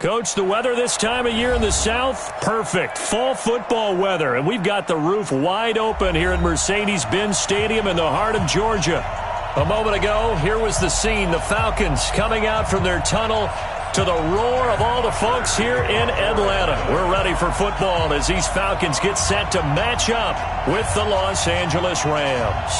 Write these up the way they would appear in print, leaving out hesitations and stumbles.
Coach, the weather this time of year in the South, perfect. Fall football weather, and we've got the roof wide open here at Mercedes-Benz Stadium in the heart of Georgia. A moment ago, here was the scene. The Falcons coming out from their tunnel to the roar of all the folks here in Atlanta. We're ready for football as these Falcons get set to match up with the Los Angeles Rams.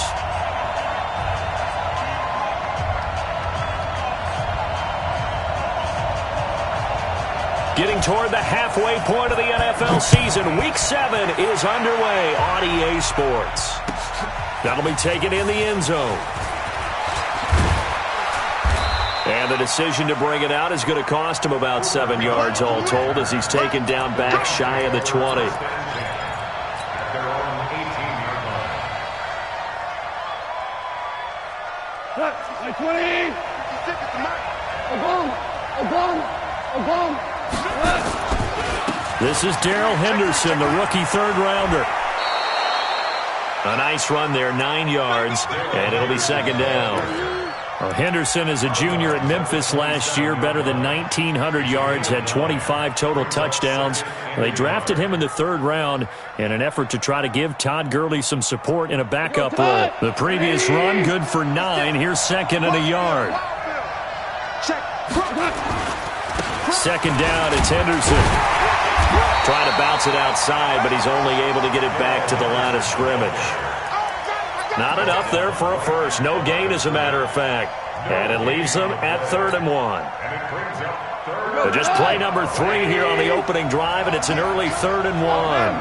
Getting toward the halfway point of the NFL season, Week 7 is underway on EA Sports. That'll be taken in the end zone. And the decision to bring it out is going to cost him about 7 yards all told as he's taken down back shy of the 20. This is Darrell Henderson, the rookie third-rounder. A nice run there, 9 yards, and it'll be second down. Well, Henderson is a junior at Memphis last year, better than 1,900 yards, had 25 total touchdowns. They drafted him in the third round in an effort to try to give Todd Gurley some support in a backup role. The previous run, good for 9. Here's second and a yard. Second down, it's Henderson. Trying to bounce it outside, but he's only able to get it back to the line of scrimmage. Not enough there for a first. No gain, as a matter of fact. And it leaves them at 3rd and 1. So just play number 3 here on the opening drive, and it's an early 3rd and 1.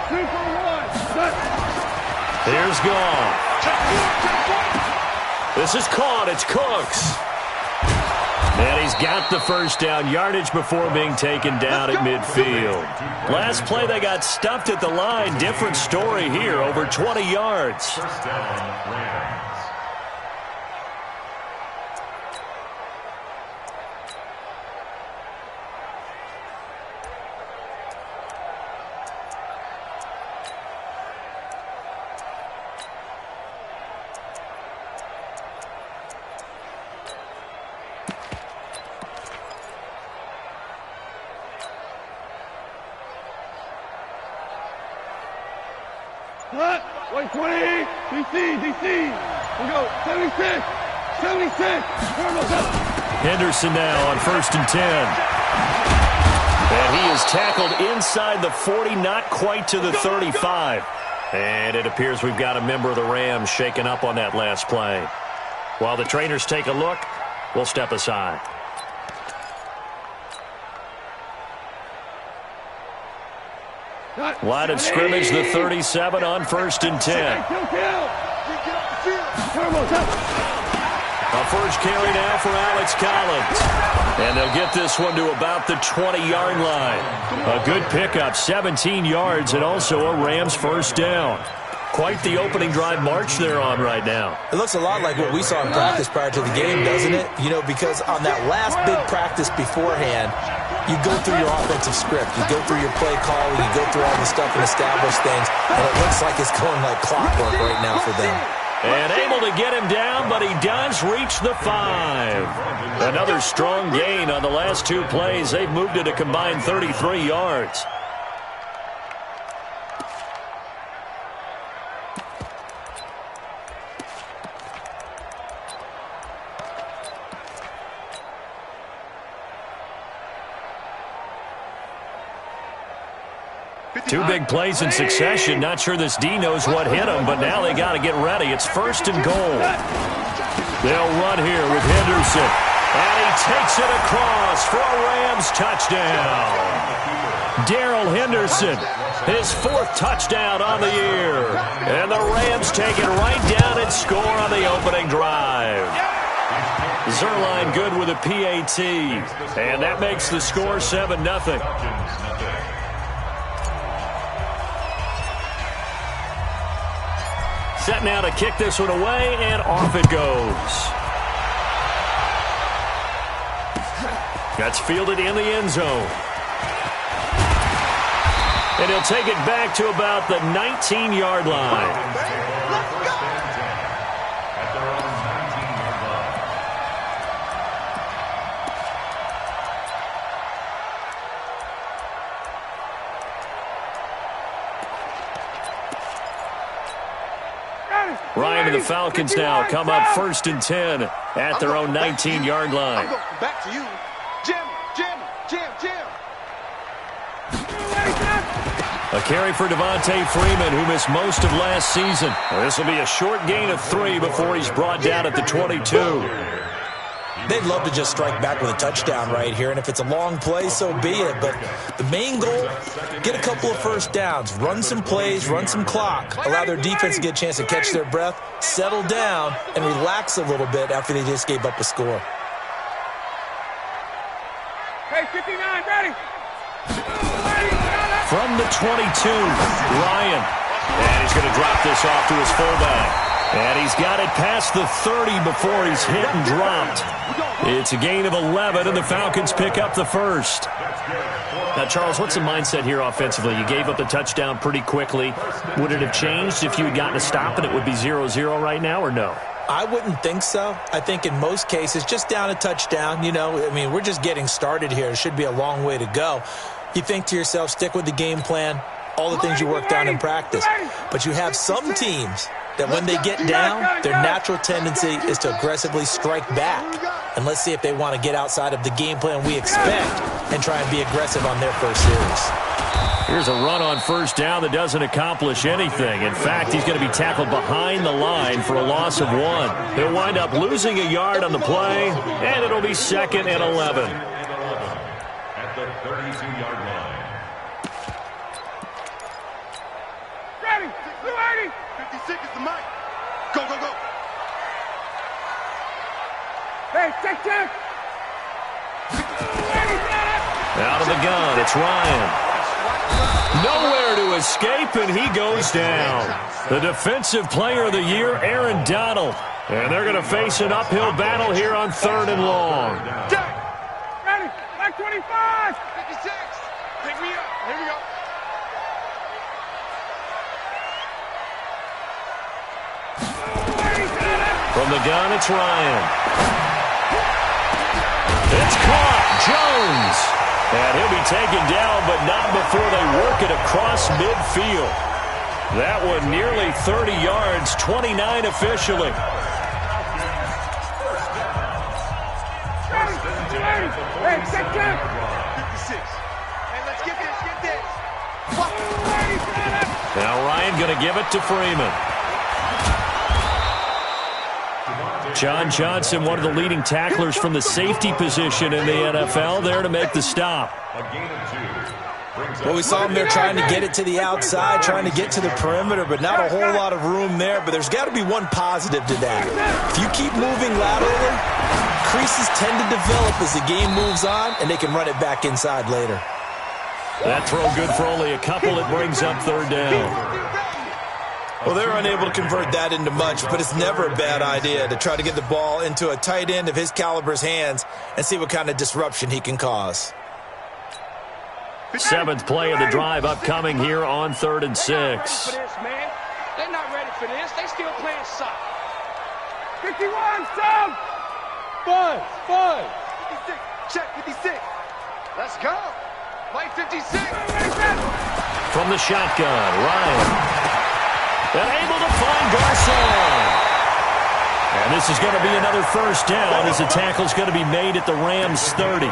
3 for 1. Here's Goff. This is caught. It's Cooks. And he's got the first down, yardage before being taken down at midfield. Last play, they got stuffed at the line. Different story here, over 20 yards. First down, Rams. Wait, 20, DC, we go, 76, Henderson now on 1st and 10. And he is tackled inside the 40, not quite to the 35. And it appears we've got a member of the Rams shaken up on that last play. While the trainers take a look, we'll step aside. Line of scrimmage, the 37 on 1st and 10. A first carry now for Alex Collins. And they'll get this one to about the 20-yard line. A good pickup, 17 yards, and also a Rams first down. Quite the opening drive march they're on right now. It looks a lot like what we saw in practice prior to the game, doesn't it? You know, because on that last big practice beforehand, you go through your offensive script. You go through your play calling. You go through all the stuff and establish things. And it looks like it's going like clockwork right now for them. And able to get him down, but he does reach the 5. Another strong gain on the last 2 plays. They've moved it a combined 33 yards. Two big plays in succession. Not sure this D knows what hit him, but now they got to get ready. It's 1st and goal. They'll run here with Henderson. And he takes it across for a Rams touchdown. Darrell Henderson, his 4th touchdown on the year. And the Rams take it right down and score on the opening drive. Zerline good with a PAT. And that makes the score 7-0. Set now to kick this one away, and off it goes. That's fielded in the end zone. And he'll take it back to about the 19-yard line. Ryan and the Falcons now come up 1st and 10 at their own 19-yard line. Back to you. Jim. A carry for Devontae Freeman, who missed most of last season. This will be a short gain of 3 before he's brought down at the 22. They'd love to just strike back with a touchdown right here, and if it's a long play, so be it. But the main goal, get a couple of first downs, run some plays, run some clock, allow their defense to get a chance to catch their breath, settle down, and relax a little bit after they just gave up a score. Hey, 59, ready. From the 22, Ryan. And he's going to drop this off to his fullback. And he's got it past the 30 before he's hit and dropped. It's a gain of 11, and the Falcons pick up the first. Now, Charles, what's the mindset here offensively? You gave up the touchdown pretty quickly. Would it have changed if you had gotten a stop and it would be 0-0 right now, or no? I wouldn't think so. I think in most cases, just down a touchdown, we're just getting started here. It should be a long way to go. You think to yourself, stick with the game plan, all the things you worked on in practice. But you have some teams that when they get down, their natural tendency is to aggressively strike back. And let's see if they want to get outside of the game plan we expect and try and be aggressive on their first series. Here's a run on first down that doesn't accomplish anything. In fact, he's going to be tackled behind the line for a loss of 1. He'll wind up losing a yard on the play, and it'll be 2nd and 11. At the 32-yard line. Ready. 280. 56 is the mic. Go. Hey, check. Out of the gun, it's Ryan. Nowhere to escape, and he goes down. The Defensive Player of the Year, Aaron Donald. And they're going to face an uphill battle here on 3rd and long. Ready. Back 25. 56. Pick me up. Here we go. From the gun, it's Ryan. It's caught. Jones. And he'll be taken down, but not before they work it across midfield. That one nearly 30 yards, 29 officially. Hey, check. 56. Hey, let's get this. Now Ryan going to give it to Freeman. John Johnson, one of the leading tacklers from the safety position in the NFL, there to make the stop. Well, we saw him there trying to get it to the outside, trying to get to the perimeter, but not a whole lot of room there. But there's got to be one positive to that. If you keep moving laterally, creases tend to develop as the game moves on, and they can run it back inside later. That throw good for only a couple. It brings up 3rd down. Well, they're unable to convert that into much, but it's never a bad idea to try to get the ball into a tight end of his caliber's hands and see what kind of disruption he can cause. 7th play of the drive upcoming here on 3rd and 6. They're not ready for this. They still playing soft. 51, Tom. 5. 56. Check 56. Let's go. Play 56. From the shotgun, Ryan. And able to find Garcon. And this is going to be another first down as the tackle's going to be made at the Rams' 30.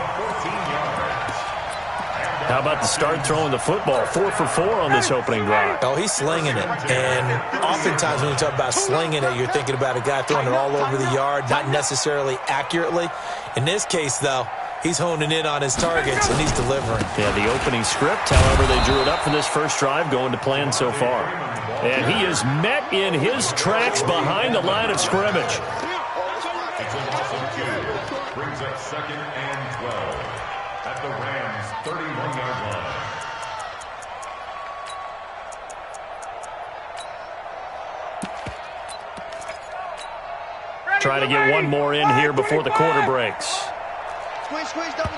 How about the start throwing the football? 4 for 4 on this opening drive. Oh, he's slinging it. And oftentimes when you talk about slinging it, you're thinking about a guy throwing it all over the yard, not necessarily accurately. In this case, though, he's honing in on his targets, and he's delivering. Yeah, the opening script, however, they drew it up for this first drive, going to plan so far. And he is met in his tracks behind the line of scrimmage. It's a loss of 2. Brings up 2nd and 12 at the Rams' 31-yard line. Try to get one more in here before the quarter breaks. Squeeze, double.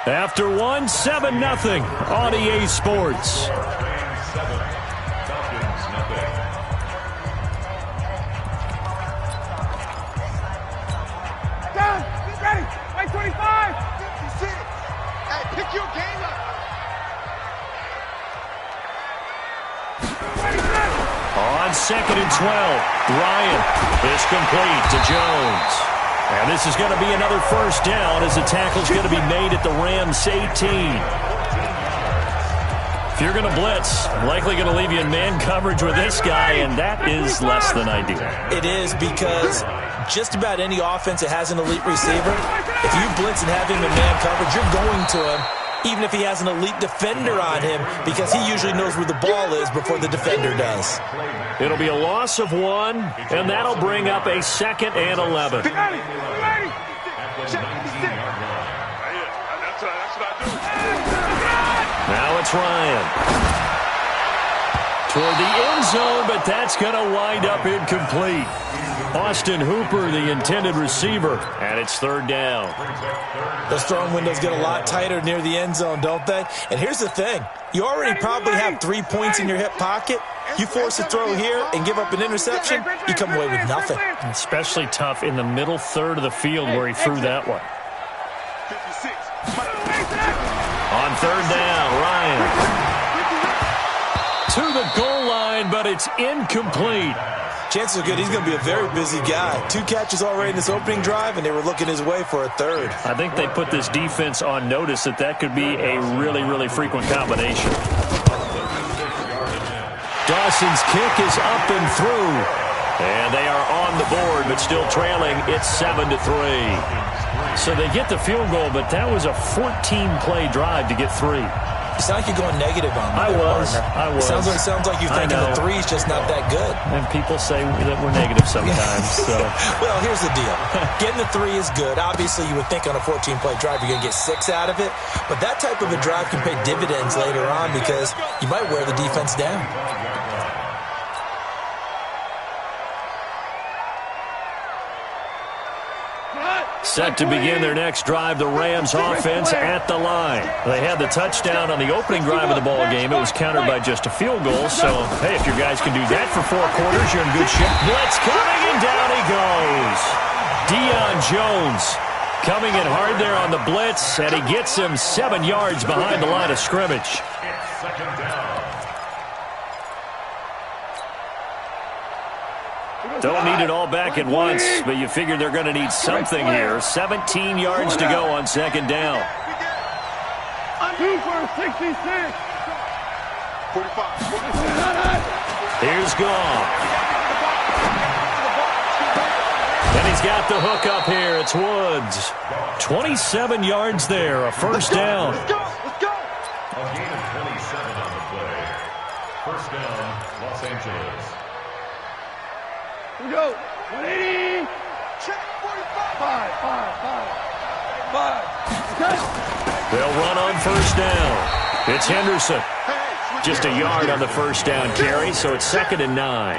After 7-0 on EA Sports. Rams 7, Falcons nothing. Down, get ready. Play 25. 56. Hey, pick your game up. 2nd and 12. Ryan is complete to Jones. And this is going to be another first down as the tackle's going to be made at the Rams 18. If you're going to blitz, likely going to leave you in man coverage with this guy, and that is less than ideal. It is, because just about any offense that has an elite receiver, if you blitz and have him in man coverage, you're going to him, even if he has an elite defender on him, because he usually knows where the ball is before the defender does. It'll be a loss of 1, and that'll bring up a 2nd and 11. Now it's Ryan. Toward the end zone, but that's going to wind up incomplete. Austin Hooper, the intended receiver, and it's 3rd down. Those throwing windows get a lot tighter near the end zone, don't they? And here's the thing. You already probably have 3 points in your hip pocket. You force a throw here and give up an interception, you come away with nothing. Especially tough in the middle third of the field where he threw that one. On 3rd down, Ryan. To the goal line, but it's incomplete. Chances are good he's going to be a very busy guy. 2 catches already in this opening drive, and they were looking his way for a 3rd. I think they put this defense on notice that could be a really, really frequent combination. Dawson's kick is up and through. And they are on the board, but still trailing. It's 7-3. So they get the field goal, but that was a 14-play drive to get 3. You sound like you're going negative on me. I was. It sounds like you're thinking the 3's just not that good. And people say that we're negative sometimes. So. Well, here's the deal. Getting the 3 is good. Obviously, you would think on a 14-play drive you're going to get 6 out of it. But that type of a drive can pay dividends later on because you might wear the defense down. Set to begin their next drive, the Rams offense at the line. They had the touchdown on the opening drive of the ball game. It was countered by just a field goal. So, hey, if your guys can do that for 4 quarters, you're in good shape. Blitz coming, and down he goes. Deion Jones coming in hard there on the blitz, and he gets him 7 yards behind the line of scrimmage. Don't need it all back at once, but you figure they're going to need something here. 17 yards to go on 2nd down. 2 for 66. 45. Here's Goff. And he's got the hook up here. It's Woods. 27 yards there, a 1st down. Let's go. A gain of 27 on the play. 1st down, Los Angeles. Here we go. 180. Check. 45. 5. They'll run on 1st down. It's Henderson. Just a yard on the 1st down carry, so it's 2nd and 9.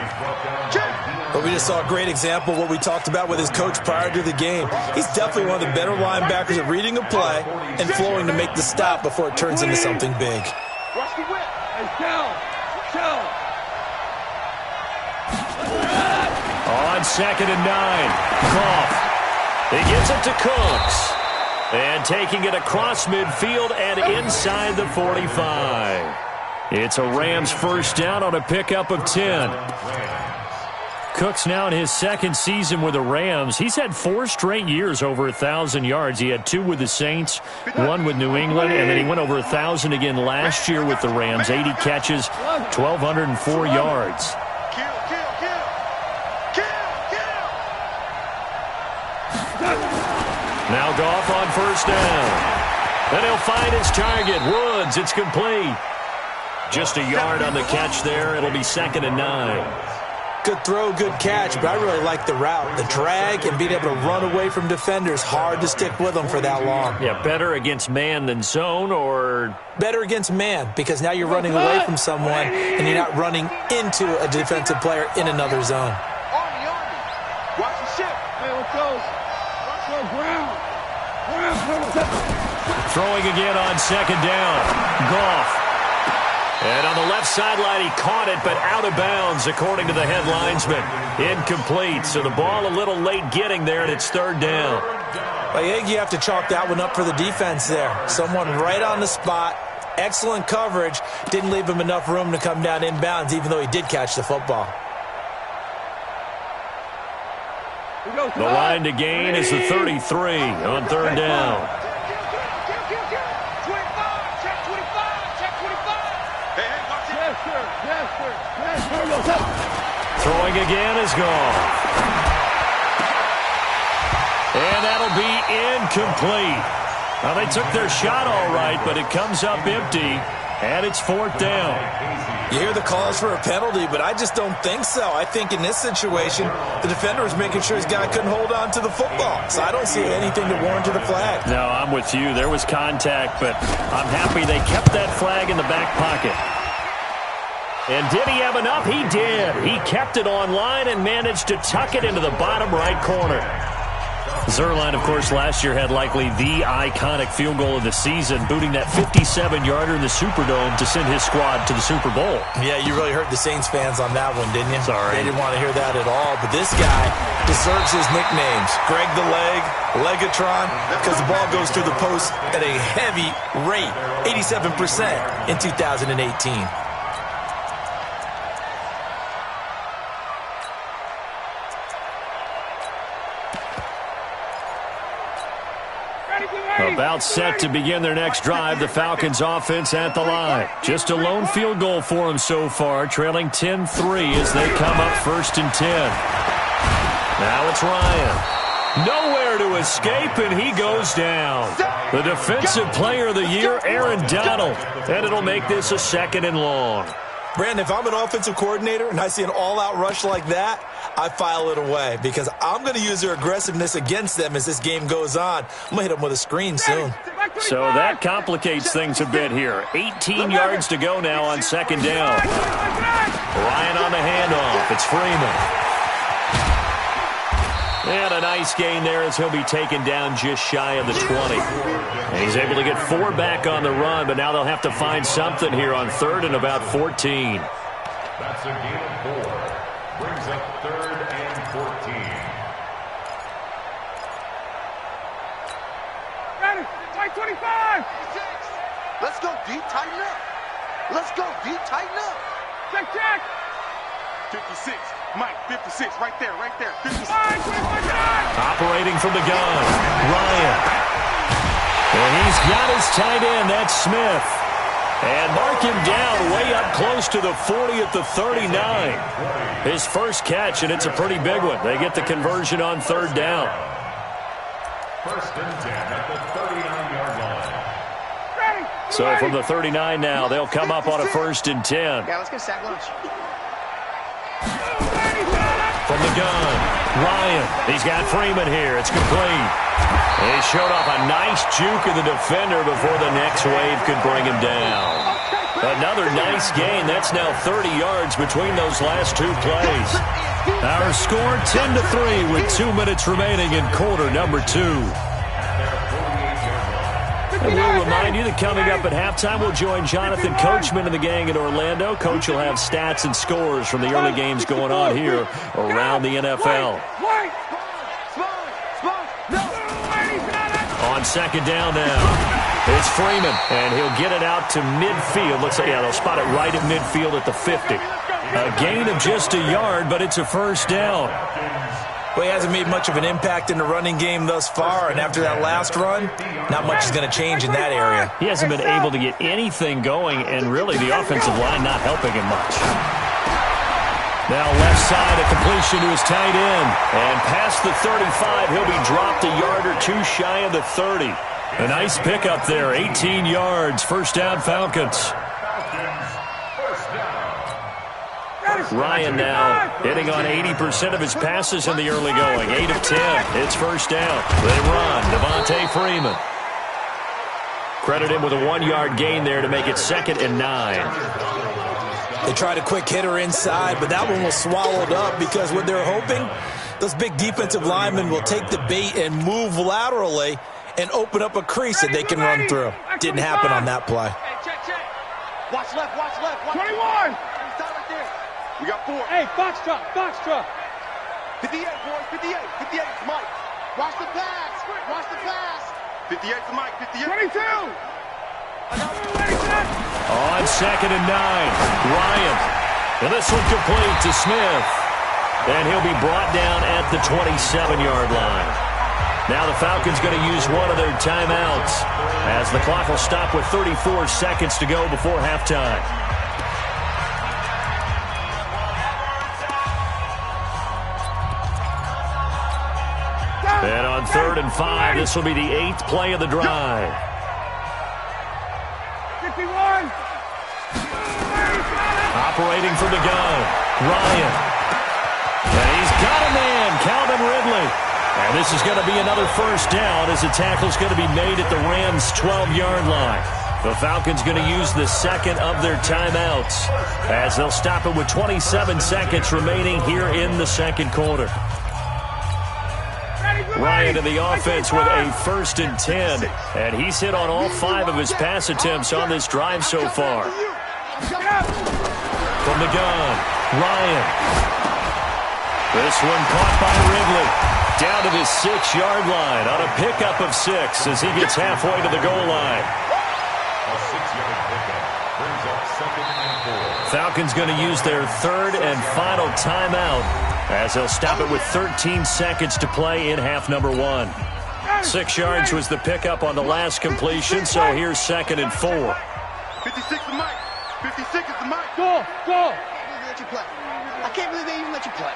But we just saw a great example of what we talked about with his coach prior to the game. He's definitely one of the better linebackers at reading a play and flowing to make the stop before it turns into something big. Watch the whip. Hey, Kel. On 2nd and 9, Goff. He gets it to Cooks. And taking it across midfield and inside the 45. It's a Rams 1st down on a pickup of 10. Cooks now in his 2nd season with the Rams. He's had 4 straight years over 1,000 yards. He had 2 with the Saints, 1 with New England, and then he went over 1,000 again last year with the Rams. 80 catches, 1,204 yards. Now Goff on 1st down. Then he'll find his target. Woods, it's complete. Just a yard on the catch there. It'll be 2nd and 9. Good throw, good catch, but I really like the route. The drag and being able to run away from defenders, hard to stick with them for that long. Yeah, better against man than zone, or? Better against man, because now you're running away from someone and you're not running into a defensive player in another zone. Watch the ship. Hey, let's go. Ground. Throwing again on 2nd down. Goff. And on the left sideline, he caught it, but out of bounds, according to the head linesman. Incomplete, so the ball a little late getting there, and it's 3rd down. I think you have to chalk that one up for the defense there. Someone right on the spot, excellent coverage, didn't leave him enough room to come down inbounds, even though he did catch the football. The line to gain is the 33 on third down. Throwing again is gone. And that'll be incomplete. Now, they took their shot all right, but it comes up empty, and it's fourth down. You hear the calls for a penalty, but I just don't think so. I think in this situation, the defender was making sure his guy couldn't hold on to the football. So I don't see anything to warrant the flag. No, I'm with you. There was contact, but I'm happy they kept that flag in the back pocket. And did he have enough? He did. He kept it on line and managed to tuck it into the bottom right corner. Zuerlein, of course, last year had likely the iconic field goal of the season, booting that 57-yarder in the Superdome to send his squad to the Super Bowl. Yeah, you really hurt the Saints fans on that one, didn't you? Sorry. They didn't want to hear that at all. But this guy deserves his nicknames. Greg the Leg, Legatron, because the ball goes through the post at a heavy rate, 87% in 2018. About set to begin their next drive, the Falcons offense at the line. Just a lone field goal for them so far, trailing 10-3 as they come up 1st and 10. Now it's Ryan. Nowhere to escape, and he goes down. The defensive player of the year, Aaron Donald. And it'll make this a 2nd and long. Brandon, if I'm an offensive coordinator and I see an all-out rush like that, I file it away because I'm going to use their aggressiveness against them as this game goes on. I'm going to hit them with a screen soon. So that complicates things a bit here. 18 yards to go now on 2nd down. Ryan on the handoff. It's Freeman. And a nice gain there as he'll be taken down just shy of the 20. And he's able to get 4 back on the run, but now they'll have to find something here on 3rd and about 14. That's a gain of 4. Brings up 3rd and 14. Ready, right 25. Let's go deep, tighten up. Let's go deep, tighten up. Check. 56. Mike, 56, right there, 56. Operating from the gun, Ryan. And he's got his tight end, that's Smith. And mark him down way up close to the 40 at the 39. His first catch, and it's a pretty big one. They get the conversion on 3rd down. 1st and 10 at the 39-yard line. So from the 39 now, they'll come up on a 1st and 10. Yeah, let's get sack lunch. From the gun, Ryan. He's got Freeman here. It's complete. He showed off a nice juke of the defender before the next wave could bring him down. Another nice gain. That's now 30 yards between those last 2 plays. Our score 10-3 with 2 minutes remaining in quarter number 2. And we'll remind you that coming up at halftime, we'll join Jonathan Coachman and the gang in Orlando. Coach will have stats and scores from the early games going on here around the NFL. On 2nd down now, it's Freeman, and he'll get it out to midfield. Looks like, yeah, they'll spot it right at midfield at the 50. A gain of just a yard, but it's a 1st down. Well, he hasn't made much of an impact in the running game thus far, and after that last run, not much is going to change in that area. He hasn't been able to get anything going, and really the offensive line not helping him much. Now left side, a completion to his tight end. And past the 35, he'll be dropped a yard or 2 shy of the 30. A nice pickup there, 18 yards, 1st down Falcons. Ryan now hitting on 80% of his passes in the early going. 8 of 10. It's 1st down. They run. Devontae Freeman. Credit him with a 1-yard gain there to make it 2nd and 9. They tried a quick hitter inside, but that one was swallowed up because what they're hoping, those big defensive linemen will take the bait and move laterally and open up a crease that they can run through. Didn't happen on that play. Check. Watch left. 21. We got 4. Hey, box truck. 58, boys, 58. 58 to Mike. Watch the pass. 58 to Mike, 58. 22. On 2nd and 9, Ryan. And this one complete to Smith. And he'll be brought down at the 27-yard line. Now the Falcons going to use one of their timeouts as the clock will stop with 34 seconds to go before halftime. And on 3rd and 5, this will be the 8th play of the drive. 51. Operating from the gun, Ryan. And he's got a man, Calvin Ridley. And this is going to be another first down as the tackle's going to be made at the Rams' 12-yard line. The Falcons going to use the second of their timeouts as they'll stop it with 27 seconds remaining here in the second quarter. Ryan in the offense with a 1st and 10. And he's hit on all 5 of his pass attempts on this drive so far. From the gun, Ryan. This one caught by Ridley. Down to the 6-yard line on a pickup of 6 as he gets halfway to the goal line. A 6-yard pickup brings up 2nd and 4. Falcons going to use their 3rd and final timeout as they'll stop it with 13 seconds to play in half number 1. 6 yards was the pickup on the last completion, so here's 2nd and 4. 56 is Mike. 56 is the Mike. Go. I can't believe they even let you play.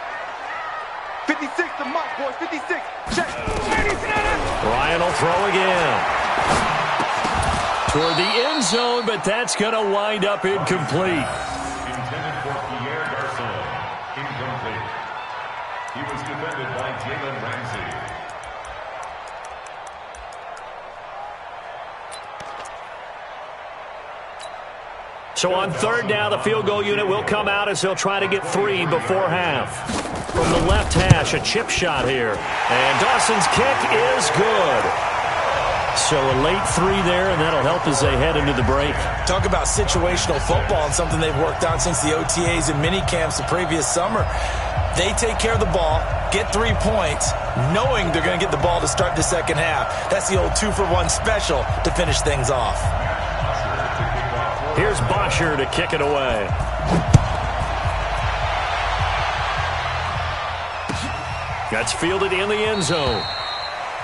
56 the Mike, boys. 56. Check. Ryan will throw again. Toward the end zone, but that's going to wind up incomplete. Intended for Pierre Garçon. Incomplete. He was defended by Jalen Ramsey. So on 3rd down, the field goal unit will come out as they'll try to get 3 before half. From the left hash, a chip shot here. And Dawson's kick is good. So a late 3 there, and that'll help as they head into the break. Talk about situational football and something they've worked on since the OTAs and mini camps the previous summer. They take care of the ball, get 3 points, knowing they're going to get the ball to start the second half. That's the old 2-for-1 special to finish things off. Here's Bosher to kick it away. That's fielded in the end zone.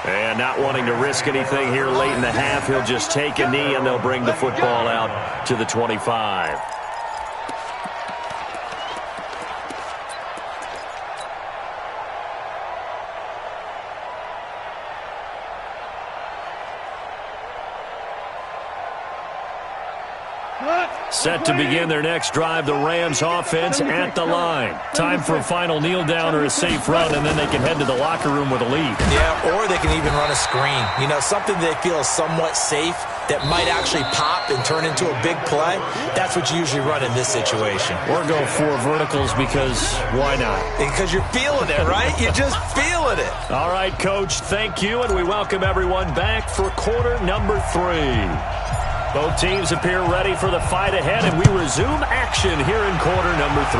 And not wanting to risk anything here late in the half, he'll just take a knee and they'll bring the football out to the 25. Set to begin their next drive, the Rams offense at the line. Time for a final kneel down or a safe run, and then they can head to the locker room with a lead. Yeah, or they can even run a screen. You know, something they feel is somewhat safe that might actually pop and turn into a big play. That's what you usually run in this situation. Or go 4 verticals because why not? Because you're feeling it, right? You're just feeling it. All right, Coach, thank you, and we welcome everyone back for quarter number 3. Both teams appear ready for the fight ahead, and we resume action here in quarter number 3.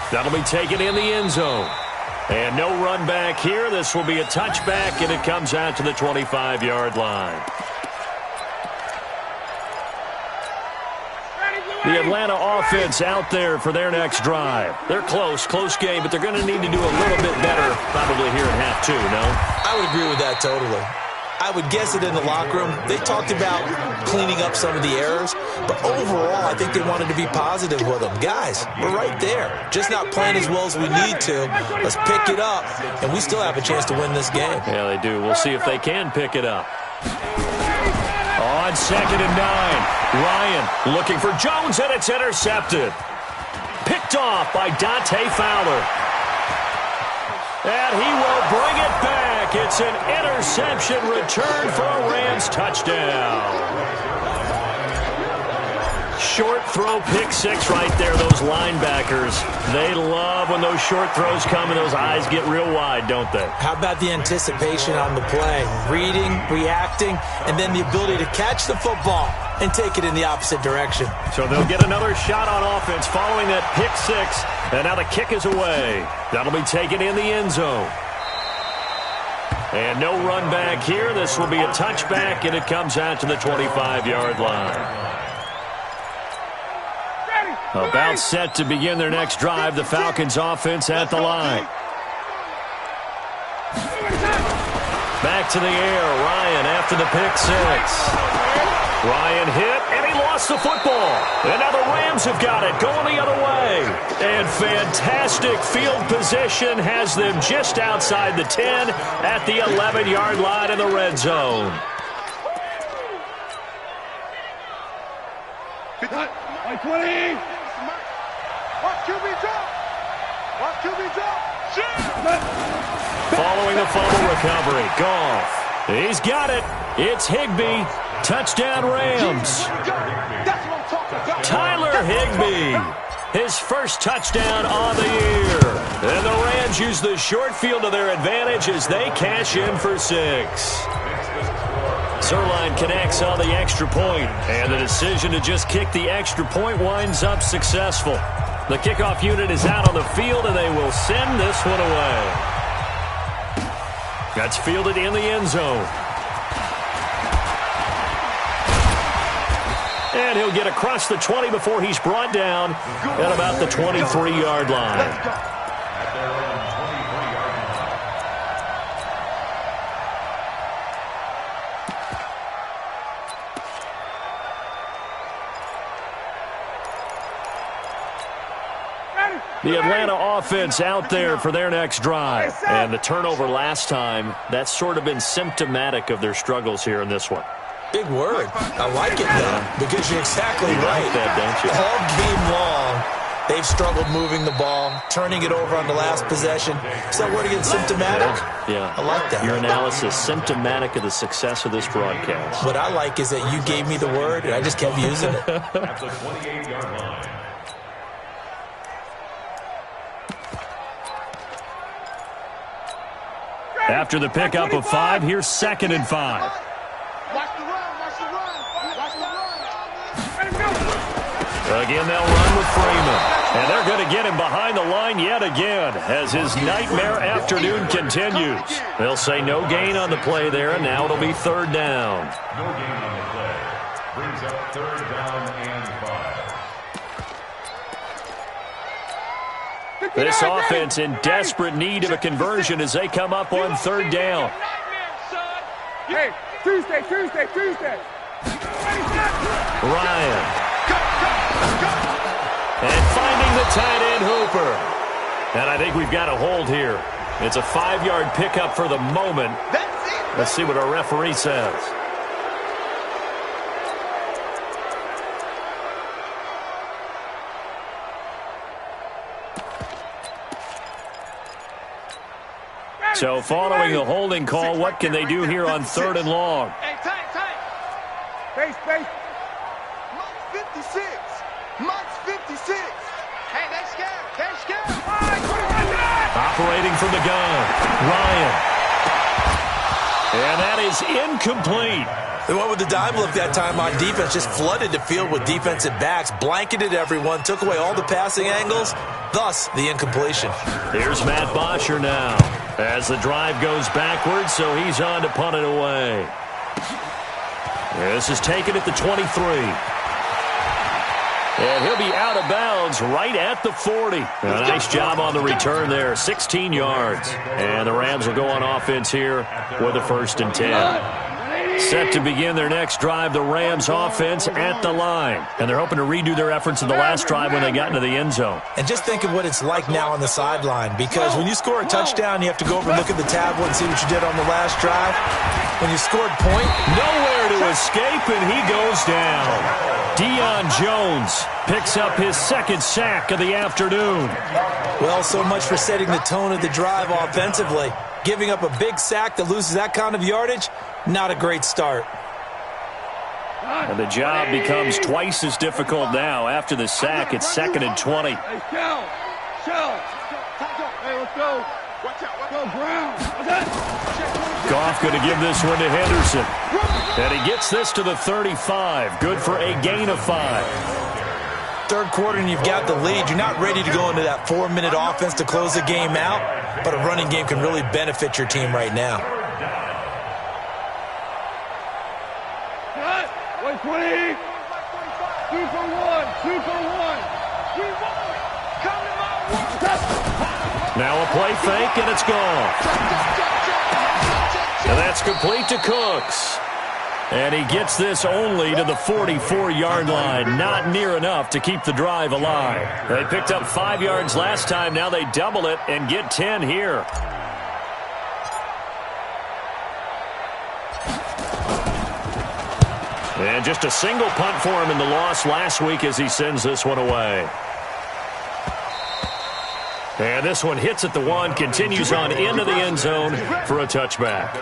That'll be taken in the end zone. And no run back here. This will be a touchback, and it comes out to the 25-yard line. The Atlanta offense out there for their next drive. They're close game, but they're going to need to do a little bit better probably here in half 2, no? I would agree with that totally. I would guess it in the locker room. They talked about cleaning up some of the errors, but overall, I think they wanted to be positive with them. Guys, we're right there. Just not playing as well as we need to. Let's pick it up, and we still have a chance to win this game. Yeah, they do. We'll see if they can pick it up. On 2nd and 9, Ryan looking for Jones, and it's intercepted. Picked off by Dante Fowler. And he will bring it back. It's an interception return for a Rams touchdown. Short throw, pick 6 right there. Those linebackers, they love when those short throws come and those eyes get real wide, don't they? How about the anticipation on the play? Reading, reacting, and then the ability to catch the football and take it in the opposite direction. So they'll get another shot on offense following that pick 6, and now the kick is away. That'll be taken in the end zone. And no run back here. This will be a touchback, and it comes out to the 25-yard line. About set to begin their next drive, the Falcons offense at the line. Back to the air, Ryan after the pick six. Ryan hit, and he lost the football. And now the Rams have got it, going the other way. And fantastic field position has them just outside the 10 at the 11-yard line in the red zone. Watch 20. Watch QB drop. Watch QB drop. Following the fumble recovery, Goff. He's got it. It's Higbee. Touchdown Rams. Tyler Higbee. His first touchdown on the year. And the Rams use the short field to their advantage as they cash in for 6. Zerline connects on the extra point, and the decision to just kick the extra point winds up successful. The kickoff unit is out on the field, and they will send this one away. That's fielded in the end zone. And he'll get across the 20 before he's brought down at about the 23-yard line. The Atlanta offense out there for their next drive. And the turnover last time, that's sort of been symptomatic of their struggles here in this one. Big word. I like it, though, because you're exactly right. Like that, don't you? All game long, they've struggled moving the ball, turning it over on the last possession. Is that word again, symptomatic? Yeah. I like that. Your analysis, symptomatic of the success of this broadcast. What I like is that you gave me the word, and I just kept using it. At the 28-yard line. After the pickup of 5, here's 2nd and 5. Watch the run. Watch the run. Watch the run. Again, they'll run with Freeman. And they're going to get him behind the line yet again as his nightmare afternoon continues. They'll say no gain on the play there, and now it'll be 3rd down. No gain on the play. Brings up 3rd down and 5. This offense in desperate need of a conversion as they come up on 3rd down. Hey, Tuesday. Ryan. And finding the tight end Hooper. And I think we've got a hold here. It's a 5-yard pickup for the moment. Let's see what our referee says. So following the holding call, what can they do here on 3rd and long? Hey, tight. Space. Mike's 56. Hey, they scared. Operating from the gun, Ryan. And that is incomplete. They went with the dime look that time on defense, just flooded the field with defensive backs, blanketed everyone, took away all the passing angles, thus the incompletion. Here's Matt Bosher now as the drive goes backwards, so he's on to punt it away. This is taken at the 23. And he'll be out of bounds right at the 40. A nice job on the return there, 16 yards. And the Rams will go on offense here with a 1st and 10. Set to begin their next drive, the Rams offense at the line. And they're hoping to redo their efforts in the last drive when they got into the end zone. And just think of what it's like now on the sideline, because when you score a touchdown, you have to go over and look at the tablet and see what you did on the last drive. When you scored point, nowhere to escape, and he goes down. Deion Jones picks up his 2nd sack of the afternoon. Well, so much for setting the tone of the drive offensively. Giving up a big sack that loses that kind of yardage, not a great start. And the job becomes twice as difficult now. After the sack, it's 2nd and 20. Hey, Shell. Hey, let's go. Watch out. Go, Brown. Goff going to give this one to Henderson. And he gets this to the 35. Good for a gain of 5. 3rd quarter and you've got the lead. You're not ready to go into that 4-minute offense to close the game out, but a running game can really benefit your team right now. Cut. 120. 2 for 1. Now a play fake, and it's gone. And that's complete to Cooks. And he gets this only to the 44-yard line. Not near enough to keep the drive alive. They picked up 5 yards last time. Now they double it and get 10 here. And just a single punt for him in the loss last week as he sends this one away. And this one hits at the 1, continues on into the end zone for a touchback.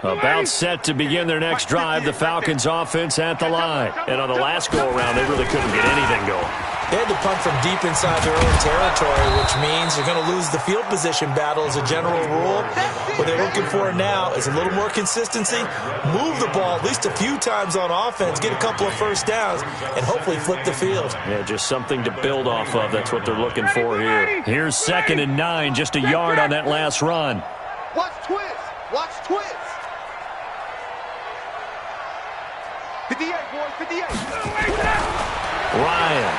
About set to begin their next drive, the Falcons offense at the line. And on the last go-around, they really couldn't get anything going. They had to punt from deep inside their own territory, which means you're going to lose the field position battle as a general rule. What they're looking for now is a little more consistency, move the ball at least a few times on offense, get a couple of first downs, and hopefully flip the field. Yeah, just something to build off of. That's what they're looking for here. Here's 2nd and 9, just a yard on that last run. Watch twist. Watch twist. 58, boys, 58. Ryan.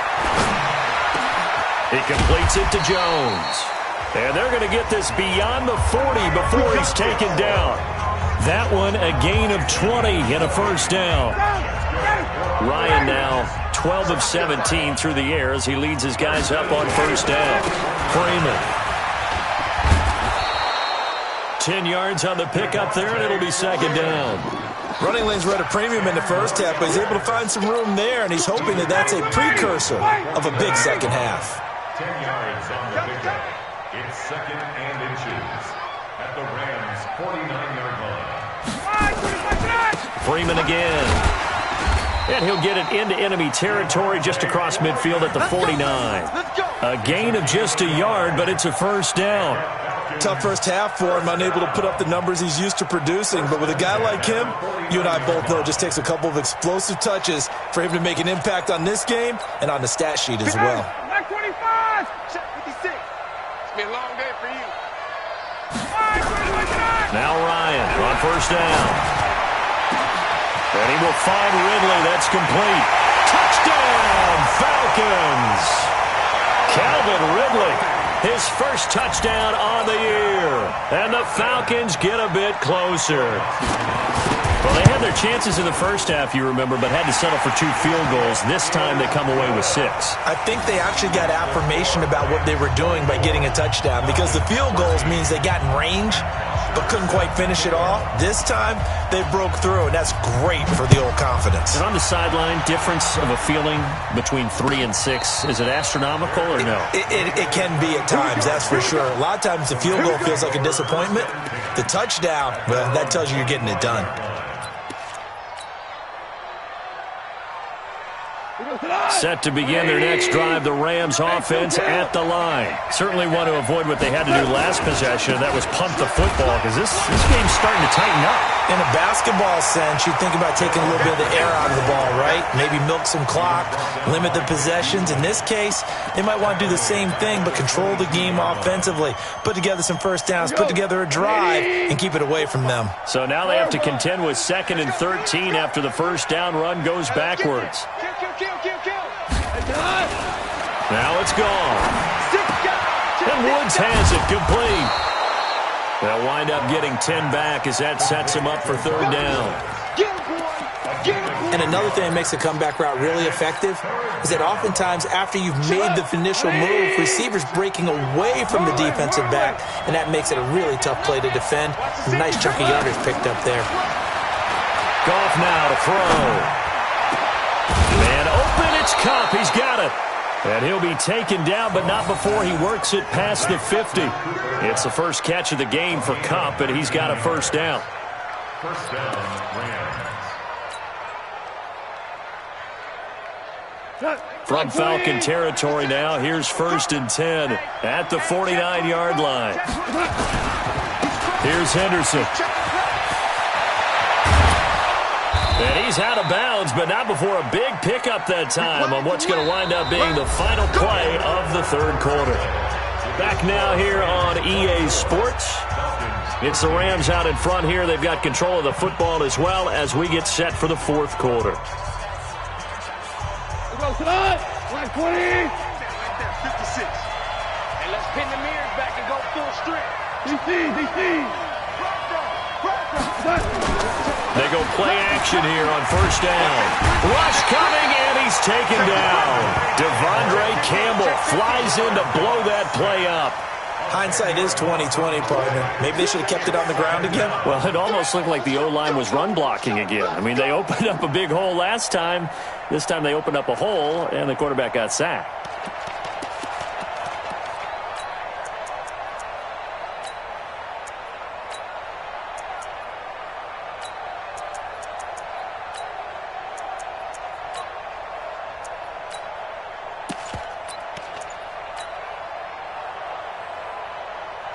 He completes it to Jones. And they're going to get this beyond the 40 before he's taken down. That one a gain of 20 and a first down. Ryan now 12 of 17 through the air as he leads his guys up on first down. Freeman. 10 yards on the pickup there, and it'll be 2nd down. Running lanes were at a premium in the first half, but he's able to find some room there, and he's hoping that that's a precursor of a big second half. 10 yards on the pickup. It's 2nd and inches at the Rams' 49-yard line. Freeman again. And he'll get it into enemy territory just across midfield at the 49. A gain of just a yard, but it's a first down. Tough first half for him, unable to put up the numbers he's used to producing. But with a guy like him, you and I both know it just takes a couple of explosive touches for him to make an impact on this game and on the stat sheet as well. Back 25. Check 56. It's been a long day for you. Now Ryan on first down. And he will find Ridley. That's complete. Touchdown, Falcons. Calvin Ridley. His first touchdown on the year. And the Falcons get a bit closer. Well, they had their chances in the first half, you remember, but had to settle for 2 field goals. This time they come away with 6. I think they actually got affirmation about what they were doing by getting a touchdown, because the field goals means they got in range but couldn't quite finish it off. This time they broke through, and that's great for the old confidence. And on the sideline, difference of a feeling between 3 and 6, is it astronomical or no? It can be at times, that's for sure. A lot of times the field goal feels like a disappointment. The touchdown, well, that tells you you're getting it done. Set to begin their next drive, the Rams offense at the line. Certainly want to avoid what they had to do last possession, that was punt the football, because this game's starting to tighten up. In a basketball sense, you think about taking a little bit of the air out of the ball, right? Maybe milk some clock, limit the possessions. In this case, they might want to do the same thing, but control the game offensively. Put together some first downs, put together a drive, and keep it away from them. So now they have to contend with 2nd and 13 after the first down run goes backwards. Now it's gone. And Woods has it complete. They'll wind up getting 10 back as that sets him up for 3rd down. And another thing that makes the comeback route really effective is that oftentimes after you've made the initial move, receivers breaking away from the defensive back, and that makes it a really tough play to defend. A nice chunk of yardage picked up there. Goff now to throw. And open, it's Kupp. He's got it. And he'll be taken down, but not before he works it past the 50. It's the first catch of the game for Kupp, and he's got a first down. First down, Rams. From Falcon territory now, here's 1st and 10 at the 49-yard line. Here's Henderson. And he's out of bounds, but not before a big pickup that time on what's going to wind up being the final play of the 3rd quarter. Back now here on EA Sports. It's the Rams out in front here. They've got control of the football as well as we get set for the fourth quarter. Let's go tonight. 120. 56. And let's pin the mirrors back and go full strength. DC. They go play action here on first down. Rush coming, and he's taken down. Devondre Campbell flies in to blow that play up. Hindsight is 20/20, partner. Maybe they should have kept it on the ground again. Well, it almost looked like the O-line was run blocking again. I mean, they opened up a big hole last time. This time they opened up a hole, and the quarterback got sacked.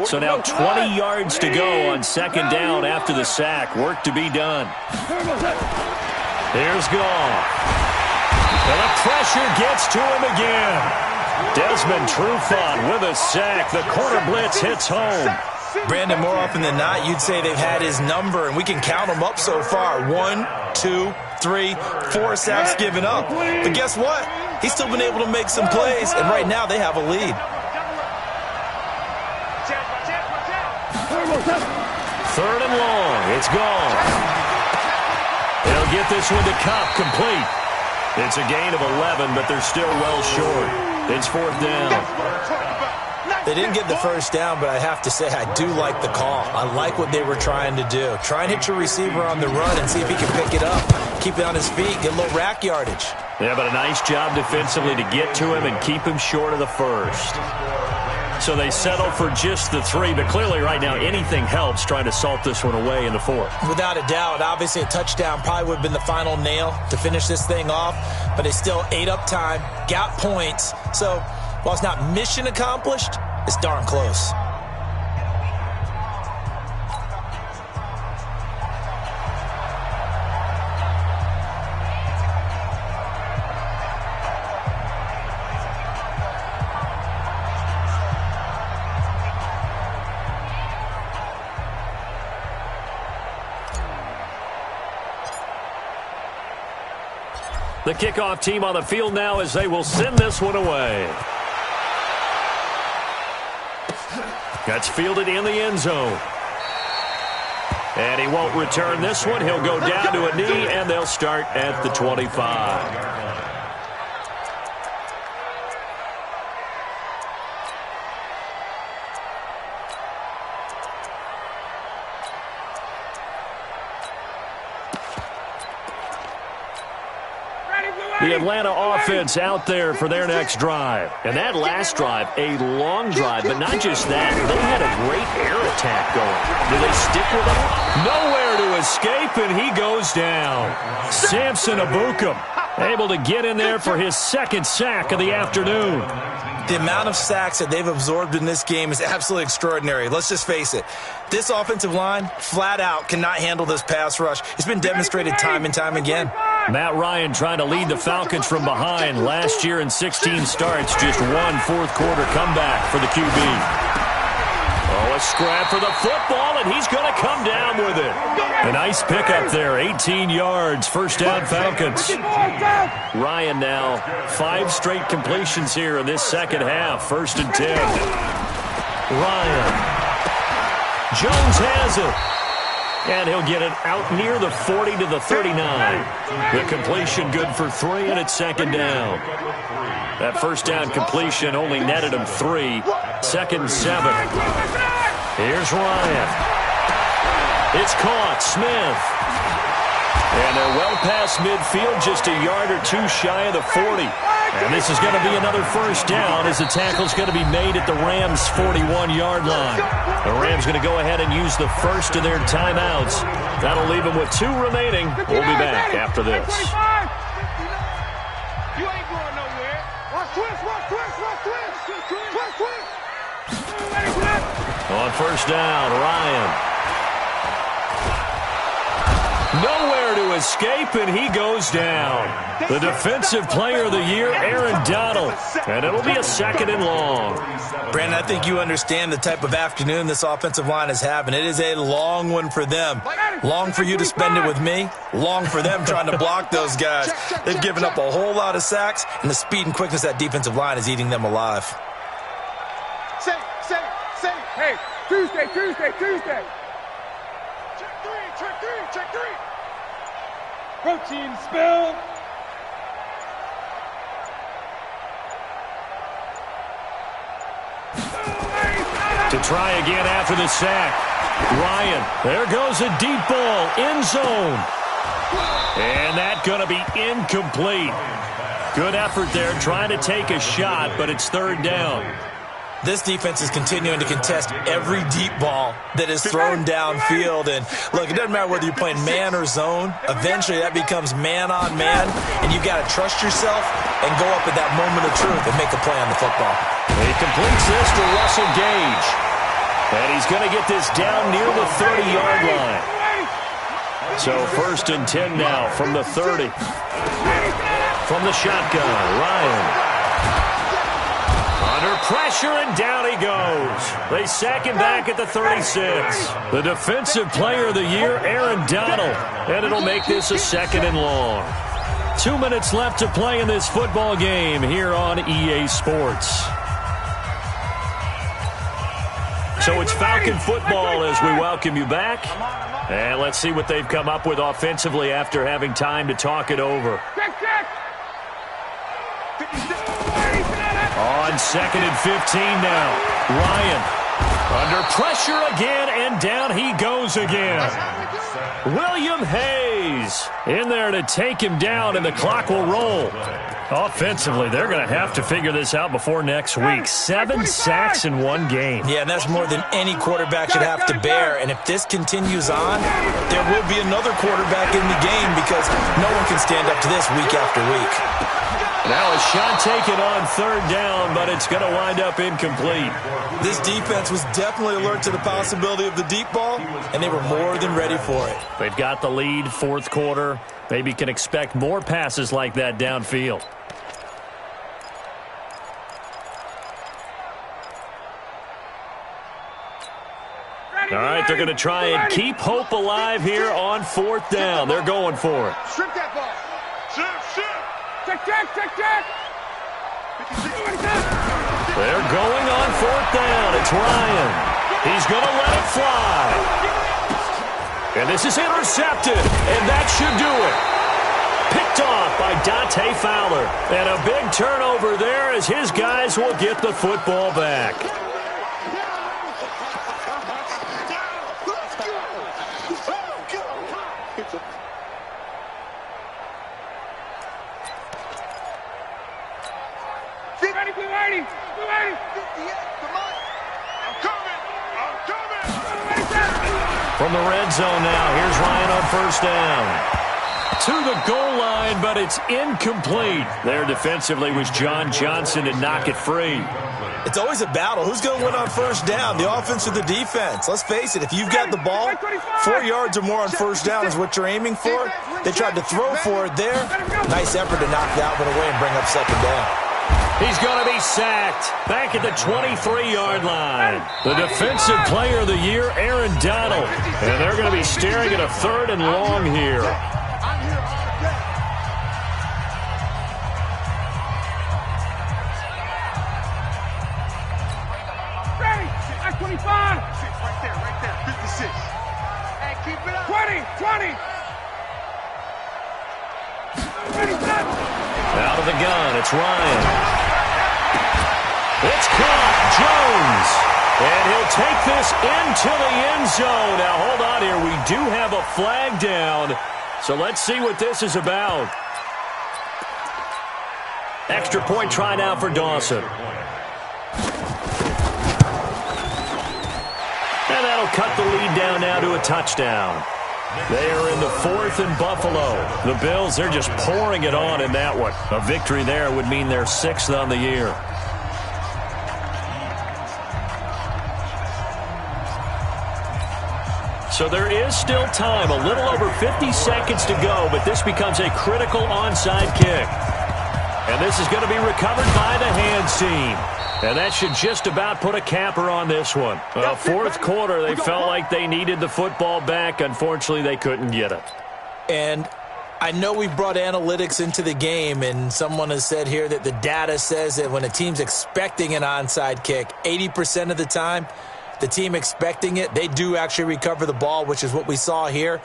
So now 20 yards to go on second down after the sack. Work to be done. Here's Goff. And the pressure gets to him again. Desmond Trufant with a sack. The corner blitz hits home. Brandon, more often than not, you'd say they've had his number, and we can count them up so far. 1, 2, 3, 4 sacks given up. But guess what? He's still been able to make some plays, and right now they have a lead. Third and long. It's gone. They'll get this one to Kupp, complete. It's a gain of 11, but they're still well short. It's fourth down. They didn't get the first down, but I have to say I do like the call. I like what they were trying to do. Try and hit your receiver on the run and see if he can pick it up. Keep it on his feet, get a little rack yardage. Yeah, but a nice job defensively to get to him and keep him short of the first. So they settle for just the 3, but clearly right now anything helps trying to salt this one away in the fourth. Without a doubt, obviously a touchdown probably would have been the final nail to finish this thing off, but they still ate up time, got points. So while it's not mission accomplished, it's darn close. The kickoff team on the field now as they will send this one away. That's fielded in the end zone. And he won't return this one. He'll go down to a knee, and they'll start at the 25. The Atlanta offense out there for their next drive. And that last drive, a long drive, but not just that. They had a great air attack going. Do they stick with it? Nowhere to escape, and he goes down. Samson Ebukam able to get in there for his second sack of the afternoon. The amount of sacks that they've absorbed in this game is absolutely extraordinary. Let's just face it. This offensive line, flat out, cannot handle this pass rush. It's been demonstrated time and time again. Matt Ryan trying to lead the Falcons from behind. Last year in 16 starts, just one fourth-quarter comeback for the QB. Oh, a scrap for the football, and he's going to come down with it. A nice pickup there, 18 yards, first down Falcons. Ryan now, 5 straight completions here in this second half, 1st and 10. Ryan. Jones has it. And he'll get it out near the 40 to the 39. The completion good for 3, and it's second down. That first down completion only netted him 3. Second 7. Here's Ryan. It's caught. Smith. And they're well past midfield, just a yard or 2 shy of the 40. And this is going to be another first down as the tackle's going to be made at the Rams' 41-yard line. The Rams going to go ahead and use the first of their timeouts. That'll leave them with 2 remaining. We'll be back after this. You ain't going nowhere. Watch twist. On first down, Ryan. Nowhere to escape, and he goes down. The defensive player of the year, Aaron Donald. And it'll be a 2nd and long. Brandon, I think you understand the type of afternoon this offensive line is having. It is a long one for them. Long for you to spend it with me. Long for them trying to block those guys. They've given up a whole lot of sacks, and the speed and quickness of that defensive line is eating them alive. Say. Hey, Tuesday. Check three. Protein spill. To try again after the sack. Ryan, there goes a deep ball, end zone. And that's going to be incomplete. Good effort there, trying to take a shot, but it's 3rd down. This defense is continuing to contest every deep ball that is thrown downfield. And, look, it doesn't matter whether you're playing man or zone. Eventually, that becomes man-on-man, and you've got to trust yourself and go up at that moment of truth and make a play on the football. He completes this to Russell Gage. And he's going to get this down near the 30-yard line. So 1st and 10 now from the 30. From the shotgun, Ryan. Under pressure, and down he goes. They sack him back at the 36. The defensive player of the year, Aaron Donald. And it'll make this a 2nd and long. 2 minutes left to play in this football game here on EA Sports. So it's Falcon football as we welcome you back. And let's see what they've come up with offensively after having time to talk it over. On 2nd and 15 now. Ryan under pressure again, and down he goes again. William Hayes in there to take him down, and the clock will roll. Offensively, they're going to have to figure this out before next week. 7 sacks in one game. Yeah, and that's more than any quarterback should have to bear. And if this continues on, there will be another quarterback in the game because no one can stand up to this week after week. Now a shot taken on 3rd down, but it's going to wind up incomplete. This defense was definitely alert to the possibility of the deep ball, and they were more than ready for it. They've got the lead, 4th quarter. Maybe can expect more passes like that downfield. All right, they're going to try and keep hope alive here on 4th down. They're going for it. Strip that ball. Strip. Check. They're going on 4th down. It's Ryan. He's going to let it fly. And this is intercepted, and that should do it. Picked off by Dante Fowler. And a big turnover there as his guys will get the football back. From the red zone now, here's Ryan on 1st down. To the goal line, but it's incomplete. There defensively was John Johnson to knock it free. It's always a battle. Who's going to win on 1st down, the offense or the defense? Let's face it, if you've got the ball, 4 yards or more on 1st down is what you're aiming for. They tried to throw for it there. Nice effort to knock that one away and bring up 2nd down. He's going to be sacked back at the 23-yard line. The defensive player of the year, Aaron Donald. And they're going to be staring at a 3rd and long here. Ready, 25. Right there, 56. Hey, keep it up. 20. Out of the gun, it's Ryan. It's caught, Jones. And he'll take this into the end zone. Now, hold on here. We do have a flag down. So let's see what this is about. Extra point try now for Dawson. And that'll cut the lead down now to a touchdown. They are in the 4th and Buffalo. The Bills, they're just pouring it on in that one. A victory there would mean they're 6th on the year. So there is still time, a little over 50 seconds to go, but this becomes a critical onside kick. And this is going to be recovered by the hands team. And that should just about put a capper on this one. Fourth quarter, they felt like they needed the football back. Unfortunately, they couldn't get it. And I know we brought analytics into the game, and someone has said here that the data says that when a team's expecting an onside kick, 80% of the time, the team expecting it, they do actually recover the ball, which is what we saw here.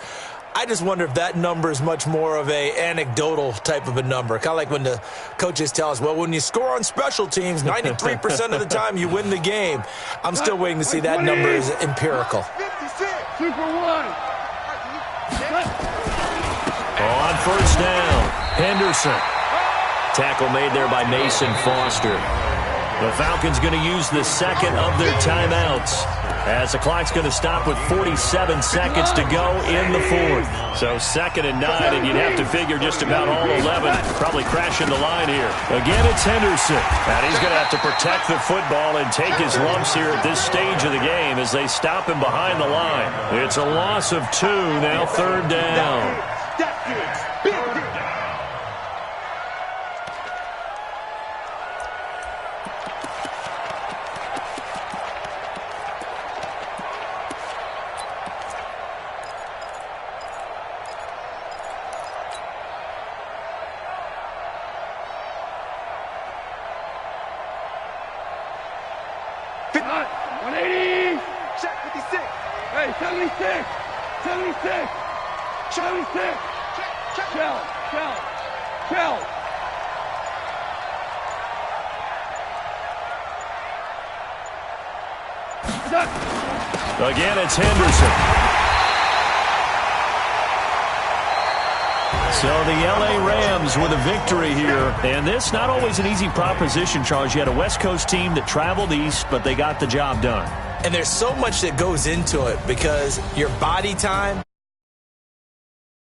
I just wonder if that number is much more of a anecdotal type of a number. Kind of like when the coaches tell us, well, when you score on special teams, 93% of the time you win the game. I'm still waiting to see that number is empirical. Super one. On first down, Henderson. Tackle made there by Mason Foster. The Falcons going to use the second of their timeouts as the clock's going to stop with 47 seconds to go in the fourth. So 2nd and 9, and you'd have to figure just about all 11 probably crashing the line here. Again, it's Henderson. And he's going to have to protect the football and take his lumps here at this stage of the game as they stop him behind the line. It's a loss of 2, now 3rd down. Again, it's Henderson. So the L.A. Rams with a victory here. And this, not always an easy proposition, Charles. You had a West Coast team that traveled east, but they got the job done. And there's so much that goes into it because your body time